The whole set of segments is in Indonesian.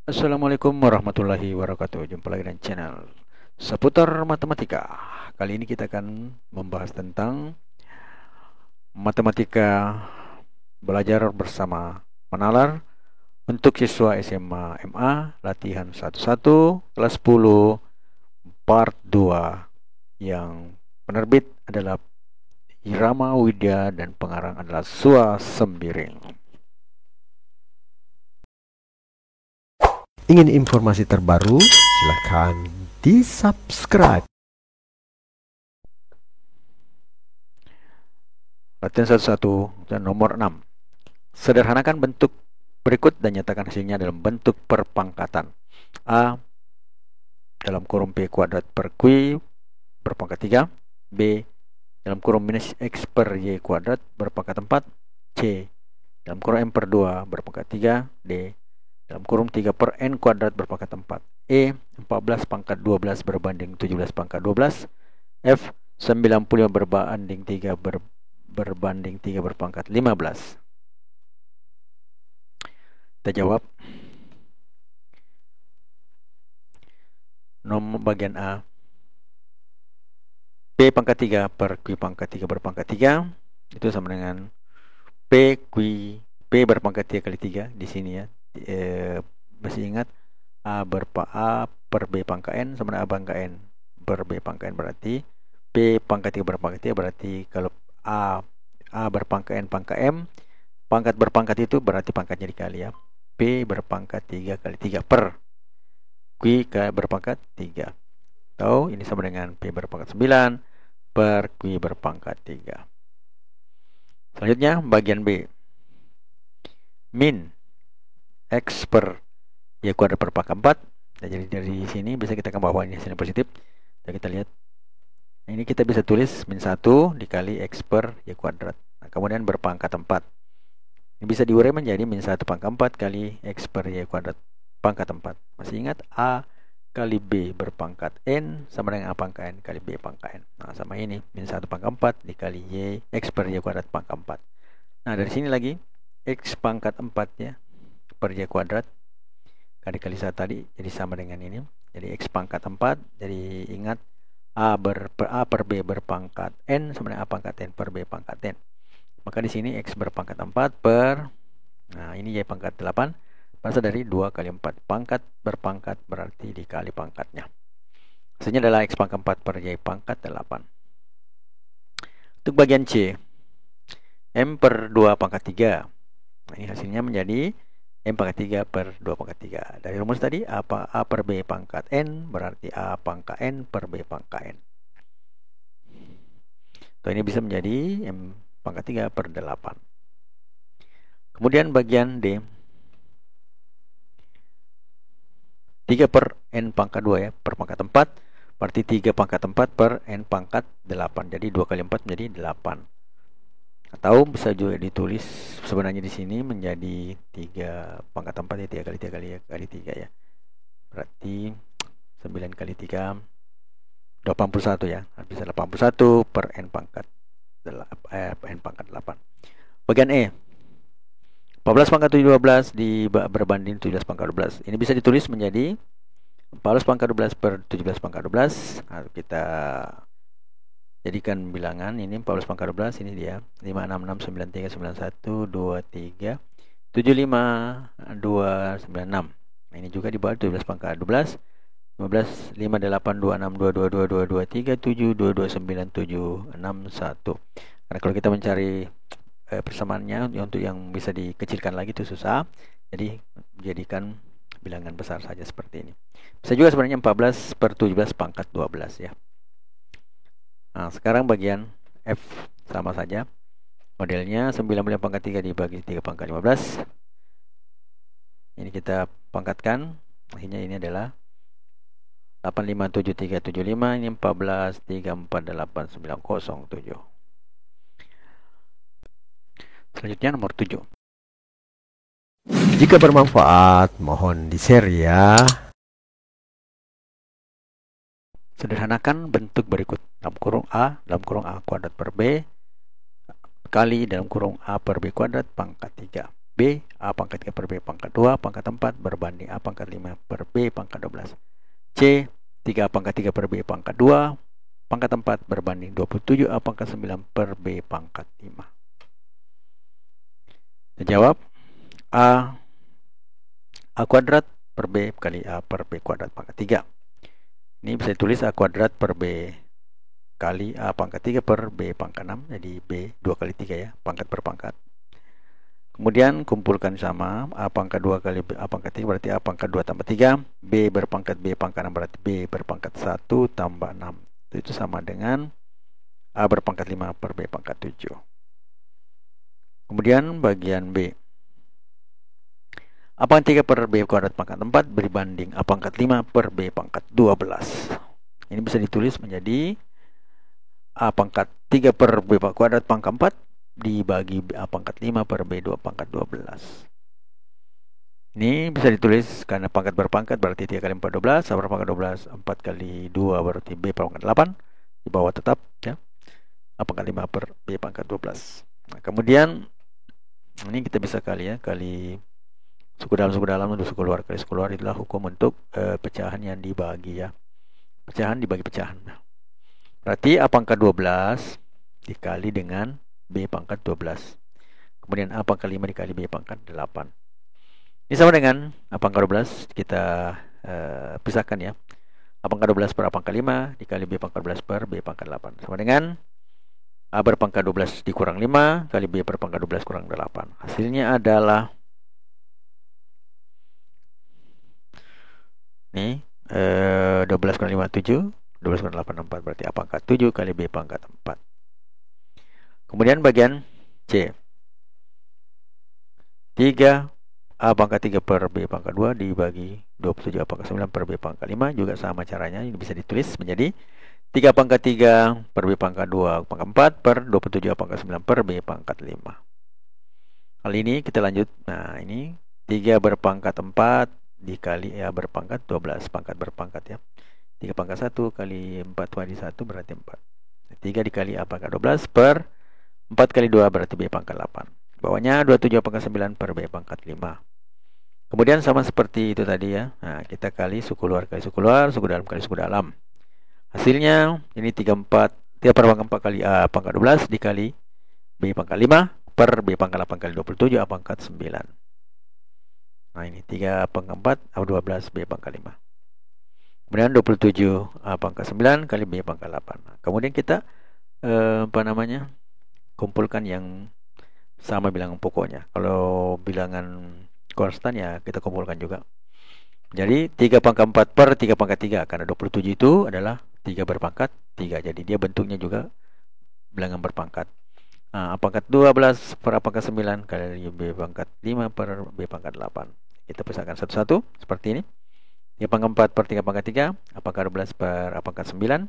Assalamualaikum warahmatullahi wabarakatuh. Jumpa lagi dengan channel seputar matematika. Kali ini kita akan membahas tentang matematika belajar bersama Manalar untuk siswa SMA MA latihan 11 kelas 10 part 2 yang penerbit adalah Irama Widya dan pengarang adalah Sua Sembiring. Ingin informasi terbaru? Silahkan di-subscribe. Latihan 11 dan nomor 6. Sederhanakan bentuk berikut dan nyatakan hasilnya dalam bentuk perpangkatan. A dalam kurung P kuadrat per Q berpangkat 3. B dalam kurung minus X per Y kuadrat berpangkat 4. C dalam kurung M per 2 berpangkat 3. D dalam kurung 3 per N kuadrat berpangkat 4. E 14 pangkat 12 berbanding 17 pangkat 12. F 95 berbanding 3 berbanding 3 berpangkat 15. Kita jawab. Nomor bagian A. P pangkat 3 per Q pangkat 3 berpangkat 3 itu sama dengan P berpangkat 3 kali 3 di sini ya. Masih ingat A per B pangkat N sama dengan A pangkat N per B pangkat N, berarti P pangkat 3 berpangkat 3 berarti kalau A berpangkat N pangkat M, pangkat berpangkat itu berarti pangkatnya dikali ya. P berpangkat 3 kali 3 per Q berpangkat 3. Atau ini sama dengan P berpangkat 9 per Q berpangkat 3. Selanjutnya bagian B. Min X per Y kuadrat berpangkat 4. Nah, jadi dari sini bisa kita bawa ini hasilnya positif. Dan kita lihat. Nah, ini kita bisa tulis min 1 dikali X per Y kuadrat. Nah, kemudian berpangkat 4. Ini bisa diurai menjadi min 1 pangkat 4 kali X per Y kuadrat pangkat 4. Masih ingat A kali B berpangkat N sama dengan A pangkat N kali B pangkat N. Nah, sama ini min 1 pangkat 4 dikali Y X per Y kuadrat pangkat 4. Nah, dari sini lagi X pangkat 4 ya per Y kuadrat kali 1 tadi jadi sama dengan ini. Jadi X pangkat 4. Jadi ingat A per B berpangkat N sama dengan A pangkat N per B pangkat N. Maka di sini X berpangkat 4 per, nah ini Y pangkat 8 berasal dari 2 kali 4. Pangkat berpangkat berarti dikali pangkatnya. Hasilnya adalah X pangkat 4 per Y pangkat 8. Untuk bagian C, M per 2 pangkat 3. Nah, ini hasilnya menjadi M pangkat 3 per 2 pangkat 3. Dari rumus tadi A per B pangkat N berarti A pangkat N per B pangkat N. Atau ini bisa menjadi M pangkat 3 per 8. Kemudian bagian D. 3 per N pangkat 2 ya, per pangkat 4. Berarti 3 pangkat 4 per N pangkat 8. Jadi 2 kali 4 menjadi 8. Atau bisa juga ditulis sebenarnya di sini menjadi 3 pangkat 4 ya, 3 kali 3 kali 3 ya. Berarti 9 kali 3 81 ya. Bisa 81 per N pangkat 8. Bagian E. 14 pangkat 12 berbanding 17 pangkat 12. Ini bisa ditulis menjadi 14 pangkat 12 per 17 pangkat 12. Nah, kita jadikan bilangan ini 14 pangkat 12 ini dia 5 6 6 9 3 9 1 2 3 7 5 2 9 6. Nah, ini juga di bawah 17 pangkat 12 15 5 8 2 6 2 2 2 2 2 3 7 2 2 9 7 6 1. Karena kalau kita mencari persamaannya untuk yang bisa dikecilkan lagi itu susah. Jadi jadikan bilangan besar saja seperti ini. Bisa juga sebenarnya 14 per 17 pangkat 12 ya. Nah, sekarang bagian F sama saja. Modelnya 95 pangkat 3 dibagi 3 pangkat 15. Ini kita pangkatkan. Akhirnya ini adalah 857375. Ini 14 348 907. Selanjutnya nomor 7. Jika bermanfaat, mohon di-share ya. Sederhanakan bentuk berikut. Dalam kurung A kuadrat per B kali dalam kurung A per B kuadrat pangkat 3. B B, A pangkat 3 per B pangkat 2 pangkat 4 berbanding A pangkat 5 per B pangkat 12. C, 3A pangkat 3 per B pangkat 2 pangkat 4 berbanding 27 A pangkat 9 per B pangkat 5. Kita jawab A kuadrat per B kali A per B kuadrat pangkat 3. Ini bisa ditulis A kuadrat per B kali A pangkat 3 per B pangkat 6. Jadi B 2 kali 3 ya, pangkat per pangkat. Kemudian kumpulkan sama A pangkat 2 kali A pangkat 3 berarti A pangkat 2 tambah 3. B berpangkat B pangkat 6 berarti B berpangkat 1 tambah 6. Itu sama dengan A berpangkat 5 per B pangkat 7. Kemudian bagian B, A pangkat 3 per B kuadrat pangkat 4 berbanding A pangkat 5 per B pangkat 12. Ini bisa ditulis menjadi A pangkat 3 per B kuadrat pangkat 4 dibagi A pangkat 5 per B2 pangkat 12. Ini bisa ditulis karena pangkat berpangkat berarti 3 kali 4 12, A berpangkat 12, 4 kali 2 berarti B pangkat 8. Di bawah tetap ya, A pangkat 5 per B pangkat 12. Nah, kemudian ini kita bisa kali ya, kali suku dalam untuk suku luar kali suku luar, itulah hukum untuk pecahan yang dibagi ya. Pecahan dibagi pecahan. Berarti A pangkat 12 dikali dengan B pangkat 12. Kemudian A pangkat 5 dikali B pangkat 8. Ini sama dengan A pangkat 12 kita pisahkan ya. A pangkat 12 per A pangkat 5 dikali B pangkat 12 per B pangkat 8. Sama dengan A berpangkat 12 dikurang 5 kali B berpangkat 12 kurang 8. Hasilnya adalah nih 12 kurang 5 7, 12 kurang 8 4 berarti A pangkat 7 kali B pangkat 4. Kemudian bagian C, 3 A pangkat 3 per B pangkat 2 dibagi 27 A pangkat 9 per B pangkat 5. Juga sama caranya, ini bisa ditulis menjadi 3 pangkat 3 per B pangkat 2 pangkat 4 per 27 A pangkat 9 per B pangkat 5. Kali ini kita lanjut. Nah ini 3 berpangkat 4 dikali A berpangkat 12 pangkat berpangkat ya. 3 pangkat 1 kali 4 kali 1 berarti 4. 3 dikali A pangkat 12 per 4 kali 2 berarti B pangkat 8. Bawahnya 27 pangkat 9 per B pangkat 5. Kemudian sama seperti itu tadi ya. Nah, kita kali suku luar, suku dalam kali suku dalam. Hasilnya ini 3 per pangkat 4 kali A pangkat 12 dikali B pangkat 5 per B pangkat 8 kali 27 A pangkat 9. Nah, ini 3 pangkat 4 A 12 B pangkat 5. Kemudian 27 A pangkat 9 kali B pangkat 8. Nah, kemudian kita kumpulkan yang sama bilangan pokoknya. Kalau bilangan konstan ya kita kumpulkan juga. Jadi 3 pangkat 4 per 3 pangkat 3. Karena 27 itu adalah 3 berpangkat 3. Jadi dia bentuknya juga bilangan berpangkat. Nah, A pangkat 12 per A pangkat 9 kali B pangkat 5 per B pangkat 8. Kita pisahkan satu-satu seperti ini. 3 pangkat 4 per 3 pangkat 3. A pangkat 12 per A pangkat 9.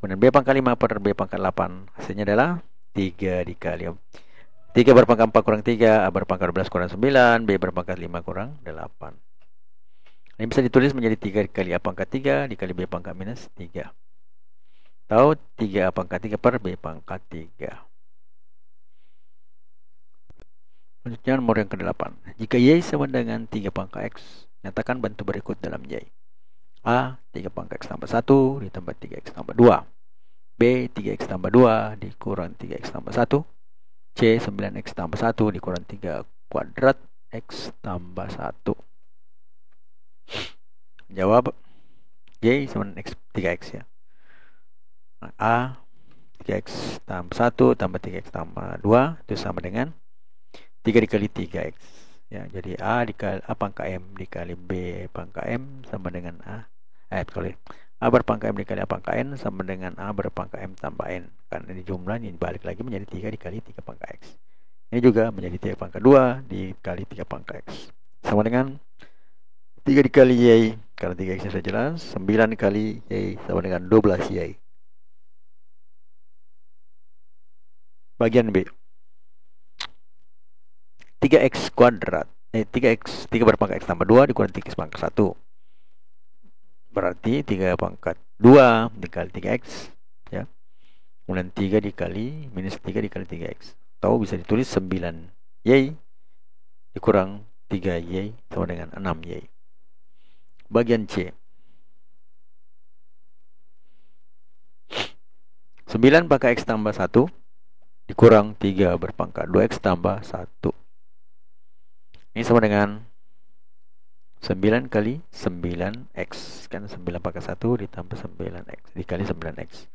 Kemudian B pangkat 5 per B pangkat 8. Hasilnya adalah 3 dikali 3 berpangkat 4 kurang 3, A berpangkat 12 kurang 9, B berpangkat 5 kurang 8. Ini bisa ditulis menjadi 3 dikali A pangkat 3 dikali B pangkat minus 3. Atau 3 A pangkat 3 per B pangkat 3. Selanjutnya nomor yang ke-8. Jika Y sama dengan 3 pangkat X, nyatakan bentuk berikut dalam Y. A, 3 pangkat X tambah 1 ditambah 3X tambah 2. B, 3X tambah 2 dikurang 3X tambah 1. C, 9X tambah 1 dikurang 3 kuadrat X tambah 1. Jawab Y sama dengan 3X ya. A, 3X tambah 1 tambah 3X tambah 2 itu sama dengan 3 dikali 3X ya. Jadi A dikali A pangkat M dikali B pangkat M sama dengan A berpangkat M dikali A pangkat N sama dengan A berpangkat M tambah N. Karena ini jumlah ini dibalik lagi menjadi 3 dikali 3 pangkat X. Ini juga menjadi 3 pangkat 2 dikali 3 pangkat X. Sama dengan 3 dikali Y. Karena 3X nya sudah jelas. 9 dikali Y sama dengan 12Y. Bagian B. 3X kuadrat. 3 berpangkat X tambah 2 dikurang 3X pangkat 1. Berarti 3 pangkat 2 dikali 3X ya. Kemudian 3 dikali minus 3 dikali 3X. Atau bisa ditulis 9Y dikurang 3Y sama dengan 6Y. Bagian C. 9 pangkat X tambah 1 dikurang 3 berpangkat 2X tambah 1. Ini sama dengan 9 kali 9X. Kan 9 pangkat 1 ditambah 9X dikali 9X.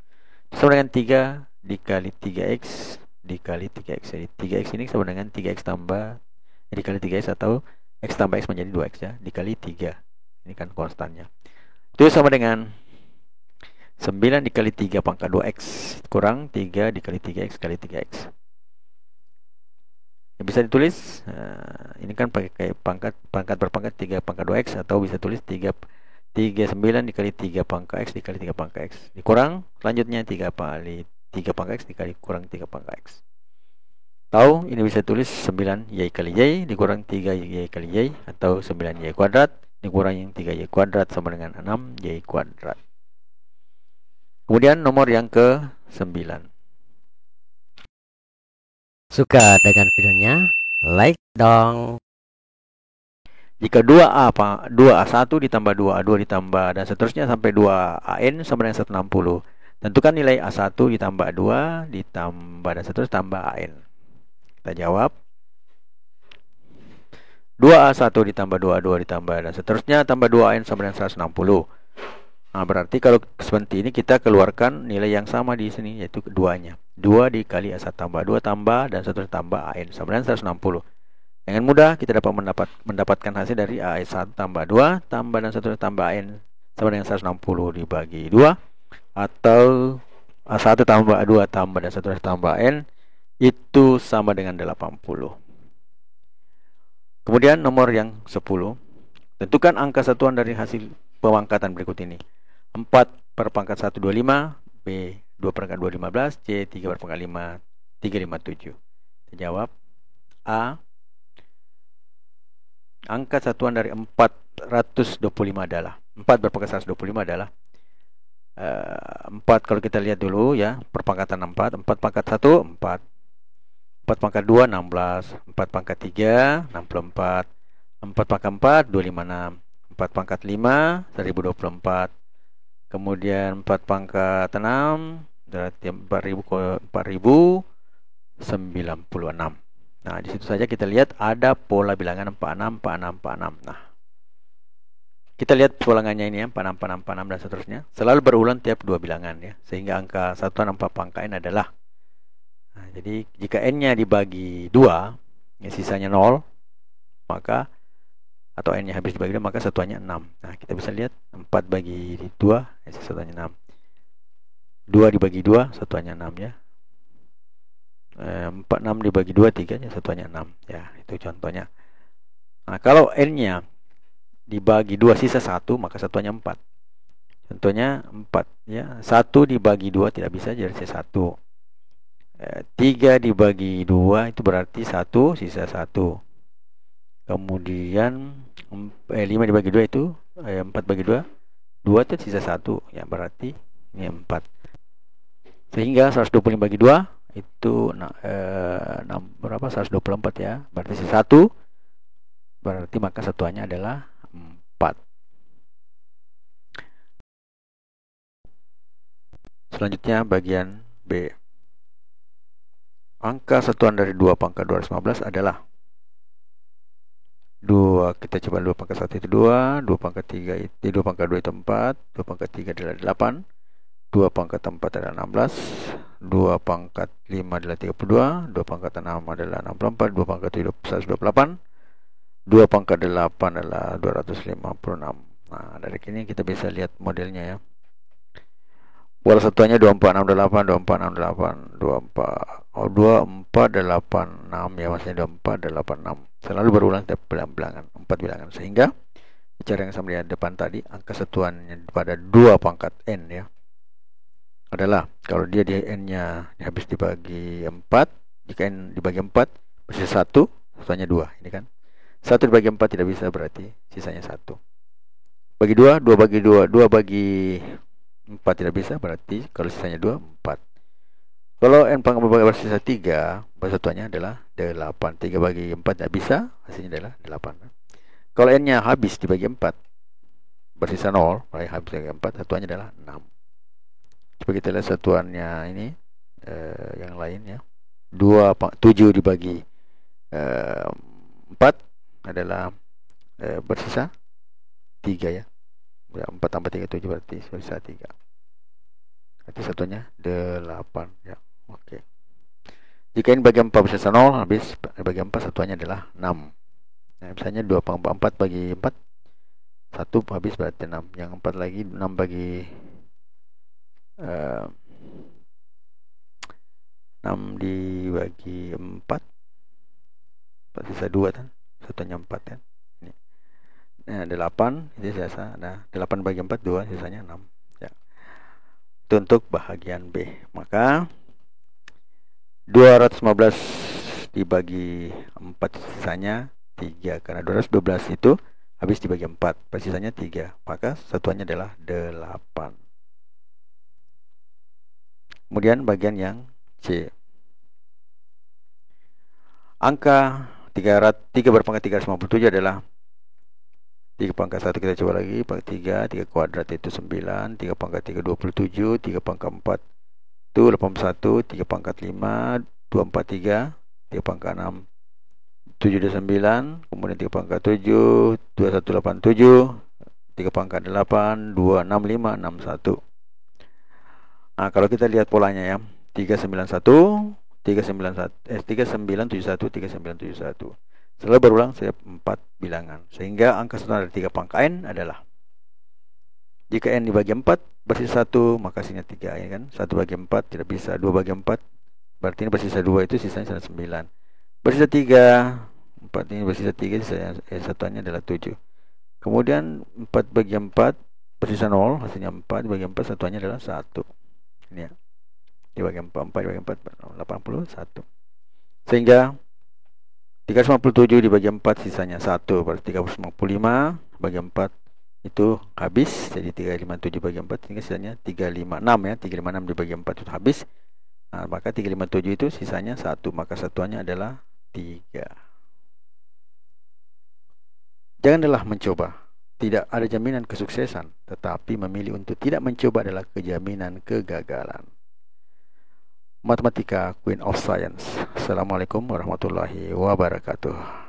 Sama dengan 3 dikali 3X dikali 3X. Jadi 3X ini sama dengan 3X tambah dikali 3X atau X tambah X menjadi 2X ya, dikali 3. Ini kan konstannya. Itu sama dengan 9 dikali 3 pangkat 2X kurang 3 dikali 3X kali 3X. Bisa ditulis, ini kan pakai pangkat berpangkat 3 pangkat 2X, atau bisa tulis 39 dikali 3 pangkat X dikali 3 pangkat X. Dikurang selanjutnya 3 kali 3 pangkat X dikali kurang 3 pangkat X. Tahu, ini bisa tulis 9Y kali Y dikurang 3Y kali Y, atau 9Y kuadrat dikurang 3Y kuadrat sama dengan 6Y kuadrat. Kemudian nomor yang ke-9. Suka dengan videonya? Like dong. Jika 2A1 ditambah 2A2 ditambah dan seterusnya sampai 2AN sama dengan 160. Tentukan nilai A1 ditambah 2 ditambah dan seterusnya tambah AN. Kita jawab. 2A1 ditambah 2A2 ditambah dan seterusnya tambah 2AN sama dengan 160. Nah, berarti kalau seperti ini kita keluarkan nilai yang sama di sini, yaitu keduanya. 2 dikali A1 tambah 2 tambah dan seterusnya tambah AN sama dengan 160. Dengan mudah kita dapat mendapatkan hasil dari A1 tambah 2 tambah dan seterusnya tambah AN sama dengan 160 dibagi 2, atau A1 tambah 2 tambah dan seterusnya tambah AN itu sama dengan 80. Kemudian nomor yang 10. Tentukan angka satuan dari hasil pemangkatan berikut ini. 4 per pangkat 1 25, B 2 per pangkat 2 15, C 3 per pangkat 5 357. Kita jawab. A. Angka satuan dari 425 adalah 4 berpangkat 125 adalah 4, kalau kita lihat dulu ya, perpangkatan 4 pangkat 1 4 pangkat 2 16, 4 pangkat 3 64, 4 pangkat 4 256, 4 pangkat 5 1024, kemudian 4 pangkat 6 berarti 4096. Nah, di situ saja kita lihat ada pola bilangan 46 46 46. Nah, kita lihat ulangannya ini ya, 46 46 46 dan seterusnya. Selalu berulang tiap 2 bilangan ya, sehingga angka satuan 4 pangkat N adalah. Nah, jadi jika N-nya dibagi 2, ya sisanya 0, maka atau N-nya habis dibagi 2, maka satuannya 6. Nah, kita bisa lihat 4 bagi 2, ya, satuannya 6. 2 dibagi 2, satuannya 6 ya. 6 dibagi 2, 3 ya, satuannya 6 ya, itu contohnya. Nah, kalau N-nya dibagi 2 sisa 1, maka satuannya 4. Contohnya 4 ya. 1 dibagi 2 tidak bisa, jadi sisa 1. 3 dibagi 2 itu berarti 1 sisa 1. Kemudian 5 dibagi 2 itu 4 bagi 2 itu sisa 1 ya, berarti ini 4. Sehingga 125 bagi 2 itu berapa? 124 ya, berarti sisa 1, berarti maka satuannya adalah 4. Selanjutnya bagian B. Angka satuan dari 2 pangkat 215 adalah 2, kita coba 2 pangkat 1 itu 2, 2 pangkat 3 itu 2 pangkat 2 itu 4, 2 pangkat 3 adalah 8, 2 pangkat 4 adalah 16, 2 pangkat 5 adalah 32, 2 pangkat 6 adalah 64, 2 pangkat 7 128, 2 pangkat 8 adalah 256. Nah, dari sini kita bisa lihat modelnya ya. Pola satuannya 2468, 2468, 2486 ya, maksudnya 2486. Selalu berulang setiap bilangan, 4 bilangan, sehingga cara yang saya lihat depan tadi, angka satuannya pada 2 pangkat N ya, adalah kalau dia di N-nya habis dibagi 4, jika N dibagi 4 bersisa 1, satuannya 2, ini kan. 1 dibagi 4 tidak bisa, berarti sisanya 1. Bagi 2, 2 bagi 2, 2 bagi 4 tidak bisa, berarti kalau sisanya 2, 4. Kalau n pangkat 4 bersisa 3, persatuannya adalah 8. 3 bagi 4 tidak bisa, hasilnya adalah 8. Kalau n-nya habis dibagi 4, bersisa 0, habis dibagi 4, satuannya adalah 6. Coba kita lihat satuannya ini, yang lain ya. 7 dibagi 4 adalah bersisa 3 ya. 4 tambah 3, 7 berarti bersisa 3. Berarti satunya 8 ya. Oke. Jika ini bagi 4 bersisa 0, habis bagi 4 satuannya adalah 6. Nah, misalnya 2 pangkat 4 bagi 4, 1 habis berarti 6. Yang 4 lagi 6 bagi 6 dibagi 4 sisa 2 kan, satunya 4 kan. Ini. Nah, 8 itu sisa, nah 8 bagi 4 2, sisanya 6 ya. Itu untuk bahagian B. Maka 215 dibagi 4 sisanya 3, karena 212 itu habis dibagi 4, persisanya 3, maka satuannya adalah 8. Kemudian bagian yang C. Angka 3 berpangkat 357 adalah 3 pangkat 1, kita coba lagi, pangkat 3 kuadrat itu 9, 3 pangkat 3 27, 3 pangkat 4 itu 81, 3 pangkat 5 243, 3 pangkat 6 729, kemudian 3 pangkat 7 2187, 3 pangkat 8 265 61. Nah, kalau kita lihat polanya ya, 391 3971 3971. Setelah berulang setiap 4 bilangan, sehingga angka satuan dari 3 pangkat n adalah, jika n dibagi 4 bersisa 1, maka hasilnya 3 ya kan. 1 bagi 4 tidak bisa, 2 bagi 4 berarti ini bersisa 2, itu sisanya 9. Bersisa 3, 4 ini bersisa 3, sisanya satuannya adalah 7. Kemudian 4 bagi 4 bersisa 0, hasilnya 4 bagi 4 satuannya adalah 1. Ini ya. Dibagi 4 dibagi 4 81. Sehingga 357 dibagi 4 sisanya 1, berarti 355 bagi 4 itu habis, jadi 357 bagi 4 sehingga sisanya 356 ya. 356 dibagi 4 itu habis. Nah, maka 357 itu sisanya 1, maka satuannya adalah 3. Janganlah mencoba. Tidak ada jaminan kesuksesan, tetapi memilih untuk tidak mencoba adalah kejaminan kegagalan. Matematika, Queen of Science. Assalamualaikum warahmatullahi wabarakatuh.